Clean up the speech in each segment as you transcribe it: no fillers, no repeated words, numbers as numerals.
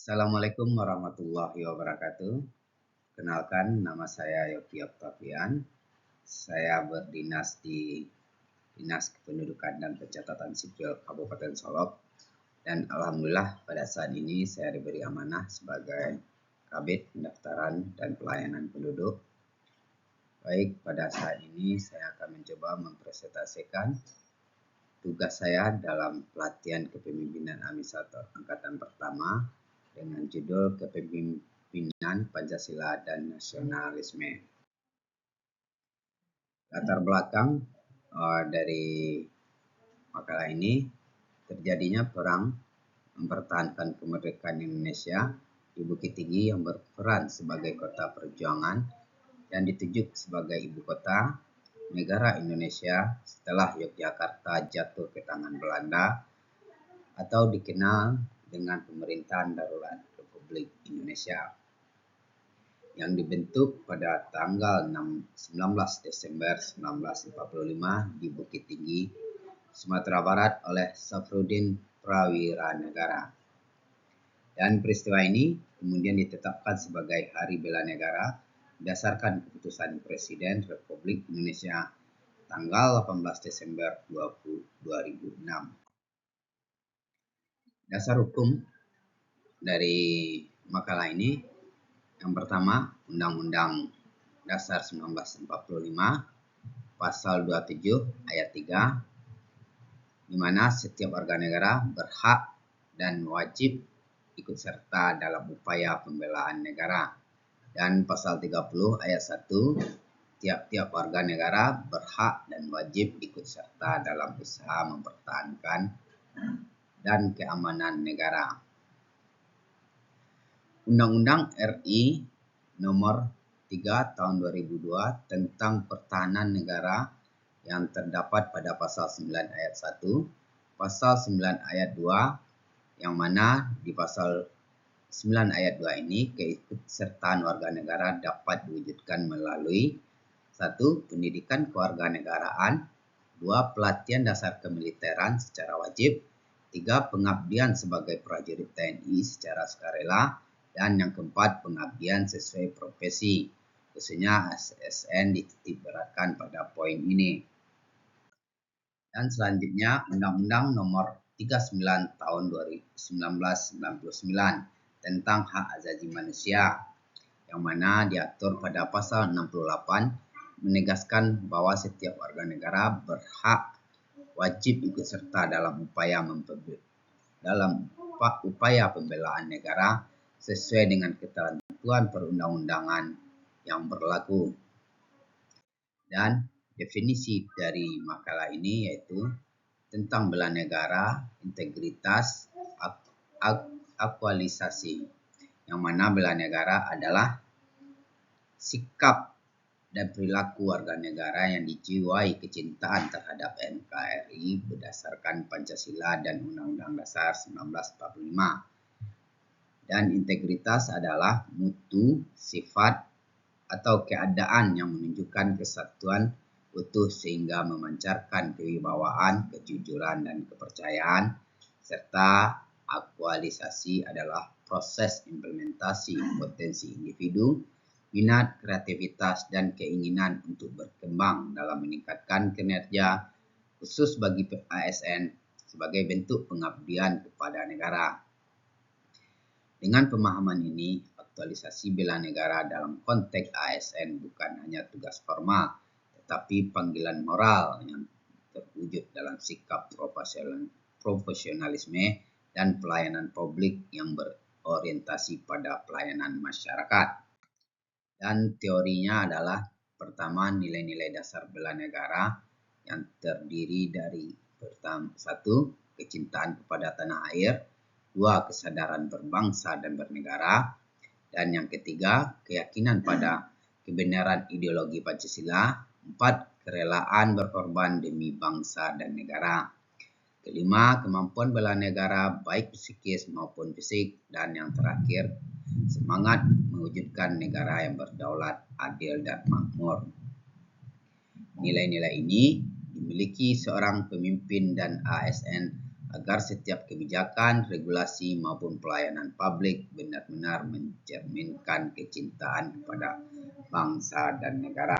Assalamualaikum warahmatullahi wabarakatuh. Kenalkan, nama saya Yogi Octavian. Saya berdinas di Dinas Kependudukan dan Pencatatan Sipil Kabupaten Solok. Dan alhamdulillah pada saat ini saya diberi amanah sebagai Kabid Pendaftaran dan Pelayanan Penduduk. Baik, pada saat ini saya akan mencoba mempresentasikan tugas saya dalam pelatihan kepemimpinan AMIS 1 Angkatan Pertama dengan judul Kepemimpinan Pancasila dan Nasionalisme. Latar belakang dari makalah ini, terjadinya perang mempertahankan kemerdekaan Indonesia di Bukit Tinggi yang berperan sebagai kota perjuangan dan ditunjuk sebagai ibu kota negara Indonesia setelah Yogyakarta jatuh ke tangan Belanda atau dikenal dengan Pemerintahan Darurat Republik Indonesia yang dibentuk pada tanggal 19 Desember 1945 di Bukit Tinggi, Sumatera Barat oleh Safruddin Prawiranegara. Dan peristiwa ini kemudian ditetapkan sebagai Hari Bela Negara berdasarkan keputusan Presiden Republik Indonesia tanggal 18 Desember 2006. Dasar hukum dari makalah ini, yang pertama, Undang-Undang Dasar 1945, Pasal 27 Ayat 3, di mana setiap warga negara berhak dan wajib ikut serta dalam upaya pembelaan negara. Dan Pasal 30 Ayat 1, tiap-tiap warga negara berhak dan wajib ikut serta dalam usaha mempertahankan dan keamanan negara. Undang-Undang RI Nomor 3 Tahun 2002 tentang Pertahanan Negara yang terdapat pada Pasal 9 Ayat 1, Pasal 9 Ayat 2, yang mana di Pasal 9 Ayat 2 ini keikutsertaan warga negara dapat diwujudkan melalui 1. Pendidikan kewarganegaraan, 2. Pelatihan dasar kemiliteran secara wajib, 3. Pengabdian sebagai prajurit TNI secara sukarela, dan yang keempat, pengabdian sesuai profesi. Khususnya ASN dititik beratkan pada poin ini. Dan selanjutnya, Undang-Undang Nomor 39 Tahun 1999 tentang Hak Asasi Manusia, yang mana diatur pada Pasal 68 menegaskan bahwa setiap warga negara berhak wajib ikut serta dalam upaya pembelaan negara sesuai dengan ketentuan perundang-undangan yang berlaku. Dan definisi dari makalah ini yaitu tentang bela negara, integritas, aktualisasi, yang mana bela negara adalah sikap dan perilaku warga negara yang dijiwai kecintaan terhadap NKRI berdasarkan Pancasila dan Undang-Undang Dasar 1945. Dan integritas adalah mutu, sifat, atau keadaan yang menunjukkan kesatuan utuh sehingga memancarkan kewibawaan, kejujuran, dan kepercayaan, serta aktualisasi adalah proses implementasi potensi individu, minat, kreativitas, dan keinginan untuk berkembang dalam meningkatkan kinerja, khusus bagi ASN sebagai bentuk pengabdian kepada negara. Dengan pemahaman ini, aktualisasi bela negara dalam konteks ASN bukan hanya tugas formal, tetapi panggilan moral yang terwujud dalam sikap profesionalisme dan pelayanan publik yang berorientasi pada pelayanan masyarakat. Dan teorinya adalah pertama, nilai-nilai dasar bela negara yang terdiri dari satu, kecintaan kepada tanah air, 2. Kesadaran berbangsa dan bernegara, dan yang ketiga, keyakinan pada kebenaran ideologi Pancasila, 4. Kerelaan berkorban demi bangsa dan negara, kelima, kemampuan bela negara baik psikis maupun fisik, dan yang terakhir, semangat mewujudkan negara yang berdaulat, adil, dan makmur. Nilai-nilai ini dimiliki seorang pemimpin dan ASN agar setiap kebijakan, regulasi maupun pelayanan publik benar-benar mencerminkan kecintaan kepada bangsa dan negara.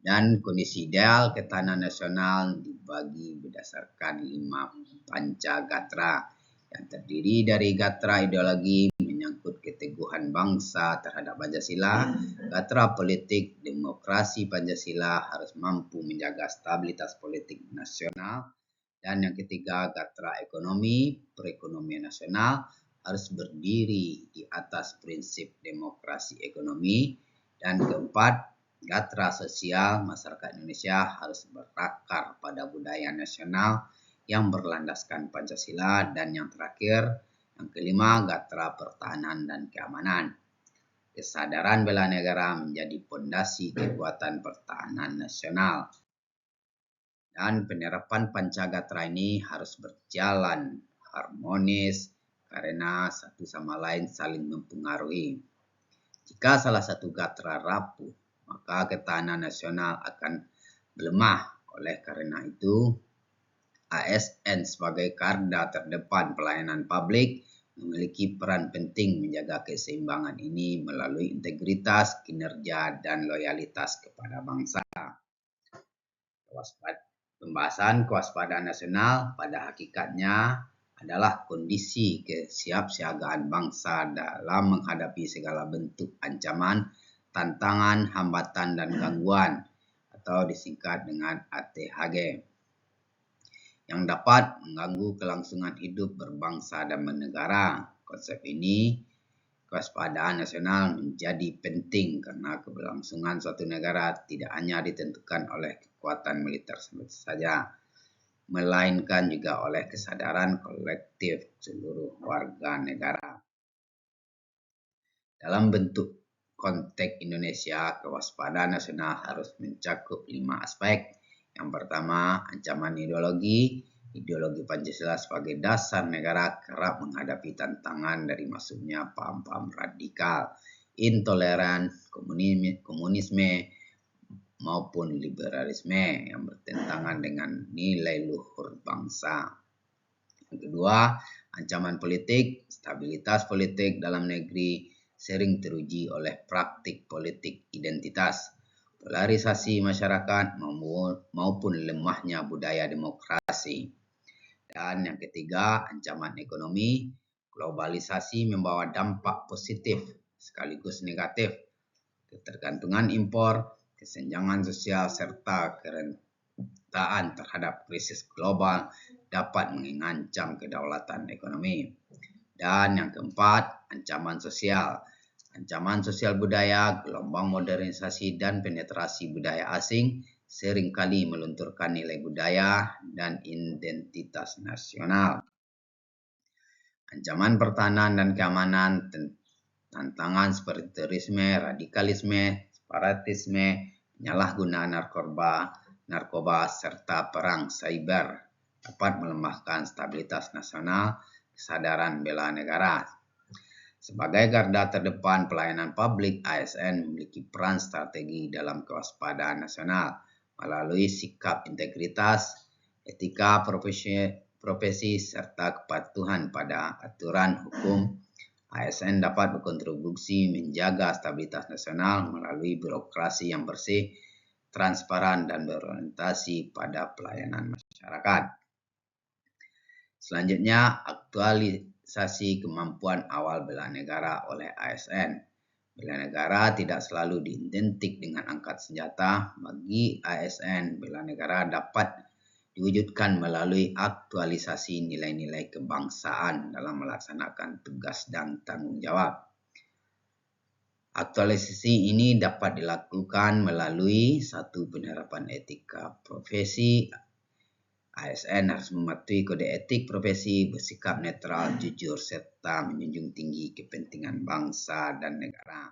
Dan kondisi ideal ketahanan nasional dibagi berdasarkan 5 panca gatra yang terdiri dari gatra ideologi menyangkut keteguhan bangsa terhadap Pancasila, gatra politik demokrasi Pancasila harus mampu menjaga stabilitas politik nasional, dan yang ketiga gatra ekonomi perekonomian nasional harus berdiri di atas prinsip demokrasi ekonomi, dan keempat gatra sosial masyarakat Indonesia harus berakar pada budaya nasional yang berlandaskan Pancasila, dan yang terakhir yang kelima gatra pertahanan dan keamanan. Kesadaran bela negara menjadi pondasi kekuatan pertahanan nasional. Dan penerapan pancagatra ini harus berjalan harmonis karena satu sama lain saling mempengaruhi. Jika salah satu gatra rapuh, maka ketahanan nasional akan melemah. Oleh karena itu, ASN sebagai garda terdepan pelayanan publik memiliki peran penting menjaga keseimbangan ini melalui integritas, kinerja, dan loyalitas kepada bangsa. Pembahasan kewaspadaan nasional pada hakikatnya adalah kondisi kesiapsiagaan bangsa dalam menghadapi segala bentuk ancaman, tantangan, hambatan, dan gangguan, atau disingkat dengan ATHG, yang dapat mengganggu kelangsungan hidup berbangsa dan bernegara. Konsep ini, kewaspadaan nasional, menjadi penting karena keberlangsungan suatu negara tidak hanya ditentukan oleh kekuatan militer saja, melainkan juga oleh kesadaran kolektif seluruh warga negara. Dalam bentuk konteks Indonesia, kewaspadaan nasional harus mencakup 5 aspek. Yang pertama, ancaman ideologi. Ideologi Pancasila sebagai dasar negara kerap menghadapi tantangan dari masuknya paham-paham radikal, intoleran, komunisme, maupun liberalisme yang bertentangan dengan nilai luhur bangsa. Yang kedua, ancaman politik. Stabilitas politik dalam negeri sering teruji oleh praktik politik identitas, polarisasi masyarakat, maupun lemahnya budaya demokrasi. Dan yang ketiga, ancaman ekonomi. Globalisasi membawa dampak positif sekaligus negatif. Ketergantungan impor, kesenjangan sosial, serta kerentaan terhadap krisis global dapat mengancam kedaulatan ekonomi. Dan yang keempat, ancaman sosial. Ancaman sosial budaya, gelombang modernisasi dan penetrasi budaya asing seringkali melunturkan nilai budaya dan identitas nasional. Ancaman pertahanan dan keamanan, tantangan seperti terorisme, radikalisme, separatisme, penyalahgunaan narkoba, serta perang cyber dapat melemahkan stabilitas nasional, kesadaran bela negara. Sebagai garda terdepan pelayanan publik, ASN memiliki peran strategi dalam kewaspadaan nasional. Melalui sikap integritas, etika profesi, serta kepatuhan pada aturan hukum, ASN dapat berkontribusi menjaga stabilitas nasional melalui birokrasi yang bersih, transparan, dan berorientasi pada pelayanan masyarakat. Selanjutnya, aktualisasi kemampuan awal bela negara oleh ASN. Bela negara tidak selalu diidentik dengan angkat senjata. Bagi ASN, bela negara dapat diwujudkan melalui aktualisasi nilai-nilai kebangsaan dalam melaksanakan tugas dan tanggung jawab. Aktualisasi ini dapat dilakukan melalui satu penerapan etika profesi. ASN harus mematuhi kode etik profesi, bersikap netral, jujur, serta menjunjung tinggi kepentingan bangsa dan negara.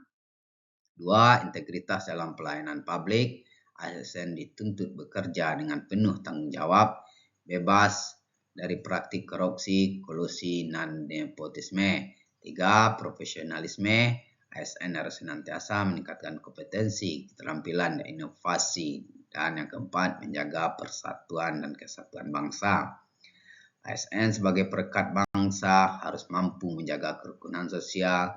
2. Integritas dalam pelayanan publik. ASN dituntut bekerja dengan penuh tanggung jawab, bebas dari praktik korupsi, kolusi, dan nepotisme. 3. Profesionalisme. ASN harus senantiasa meningkatkan kompetensi, keterampilan, dan inovasi. Dan yang keempat, menjaga persatuan dan kesatuan bangsa. ASN sebagai perekat bangsa harus mampu menjaga kerukunan sosial,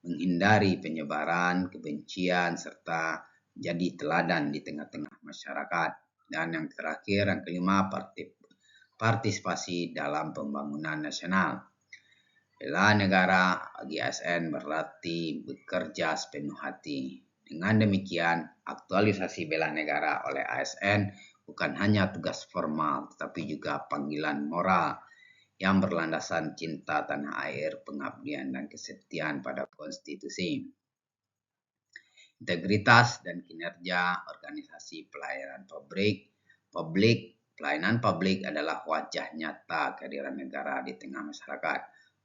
menghindari penyebaran kebencian, serta menjadi teladan di tengah-tengah masyarakat. Dan yang terakhir, yang kelima, partisipasi dalam pembangunan nasional. Bela negara bagi ASN berarti bekerja sepenuh hati. Dengan demikian, aktualisasi bela negara oleh ASN bukan hanya tugas formal, tetapi juga panggilan moral yang berlandasan cinta tanah air, pengabdian, dan kesetiaan pada konstitusi. Integritas dan kinerja organisasi pelayanan pelayanan publik adalah wajah nyata kehadiran negara di tengah masyarakat.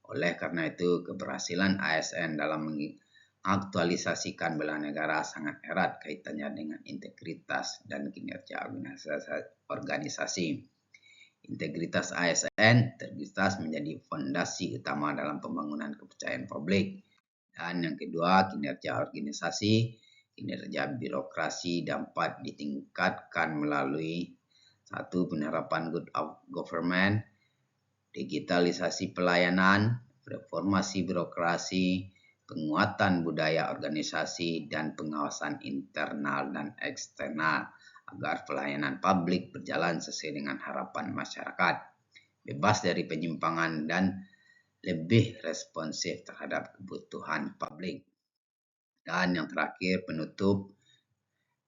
Oleh karena itu, keberhasilan ASN dalam mengaktualisasikan bela negara sangat erat kaitannya dengan integritas dan kinerja organisasi. Integritas menjadi fondasi utama dalam pembangunan kepercayaan publik. Dan yang kedua, kinerja organisasi, kinerja birokrasi dapat ditingkatkan melalui satu, penerapan good government, digitalisasi pelayanan, reformasi birokrasi, penguatan budaya organisasi, dan pengawasan internal dan eksternal agar pelayanan publik berjalan sesuai dengan harapan masyarakat, bebas dari penyimpangan dan lebih responsif terhadap kebutuhan publik. Dan yang terakhir, penutup,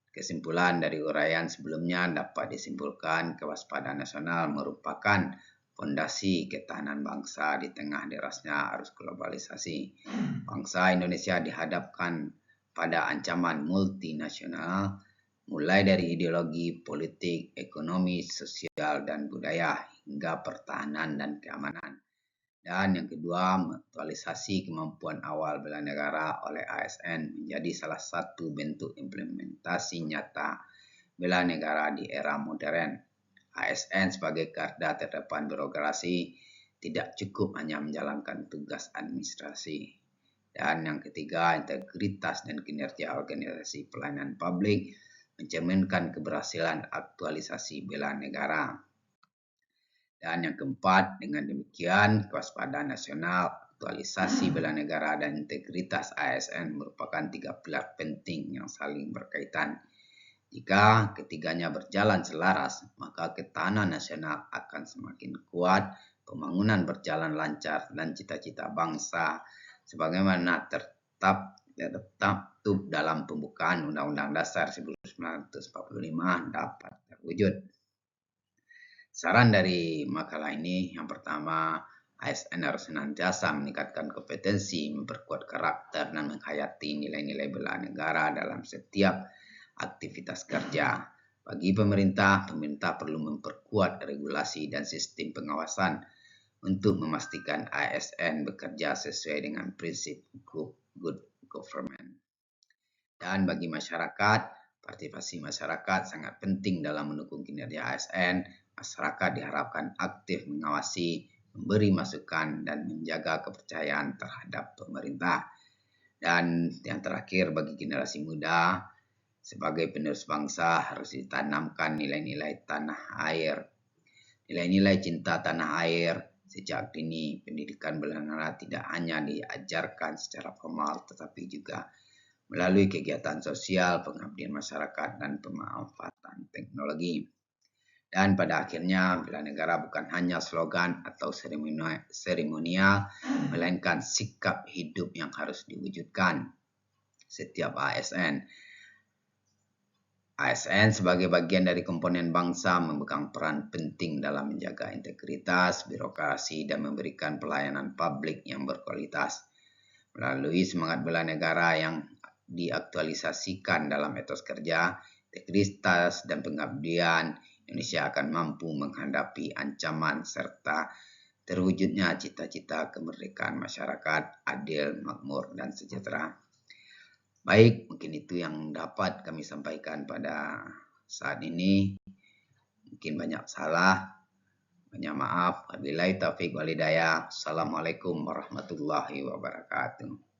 kesimpulan dari uraian sebelumnya dapat disimpulkan kewaspadaan nasional merupakan fondasi ketahanan bangsa di tengah derasnya arus globalisasi. Bangsa Indonesia dihadapkan pada ancaman multinasional, mulai dari ideologi, politik, ekonomi, sosial, dan budaya, hingga pertahanan dan keamanan. Dan yang kedua, mengaktualisasi kemampuan awal bela negara oleh ASN menjadi salah satu bentuk implementasi nyata bela negara di era modern. ASN sebagai garda terdepan birokrasi tidak cukup hanya menjalankan tugas administrasi. Dan yang ketiga, integritas dan kinerja organisasi pelayanan publik mencerminkan keberhasilan aktualisasi bela negara. Dan yang keempat, dengan demikian kewaspadaan nasional, aktualisasi bela negara, dan integritas ASN merupakan tiga pilar penting yang saling berkaitan. Jika ketiganya berjalan selaras, maka ketahanan nasional akan semakin kuat, pembangunan berjalan lancar, dan cita-cita bangsa sebagaimana tertuang dalam pembukaan Undang-Undang Dasar 1945 dapat terwujud. Saran dari makalah ini, yang pertama, ASN harus senantiasa meningkatkan kompetensi, memperkuat karakter, dan menghayati nilai-nilai bela negara dalam setiap aktivitas kerja. Bagi pemerintah perlu memperkuat regulasi dan sistem pengawasan untuk memastikan ASN bekerja sesuai dengan prinsip good government. Dan bagi masyarakat, partisipasi masyarakat sangat penting dalam mendukung kinerja ASN. Masyarakat diharapkan aktif mengawasi, memberi masukan, dan menjaga kepercayaan terhadap pemerintah. Dan yang terakhir, bagi generasi muda, sebagai penerus bangsa harus ditanamkan nilai-nilai tanah air. Nilai-nilai cinta tanah air sejak dini. Pendidikan bela negara tidak hanya diajarkan secara formal, tetapi juga melalui kegiatan sosial, pengabdian masyarakat, dan pemanfaatan teknologi. Dan pada akhirnya, bela negara bukan hanya slogan atau seremonial, melainkan sikap hidup yang harus diwujudkan setiap ASN. ASN sebagai bagian dari komponen bangsa memegang peran penting dalam menjaga integritas, birokrasi, dan memberikan pelayanan publik yang berkualitas. Melalui semangat bela negara yang diaktualisasikan dalam etos kerja, integritas, dan pengabdian, Indonesia akan mampu menghadapi ancaman serta terwujudnya cita-cita kemerdekaan masyarakat adil, makmur, dan sejahtera. Baik, mungkin itu yang dapat kami sampaikan pada saat ini. Mungkin banyak salah, banyak maaf. Wabillahi taufiq wal hidayah. Assalamualaikum warahmatullahi wabarakatuh.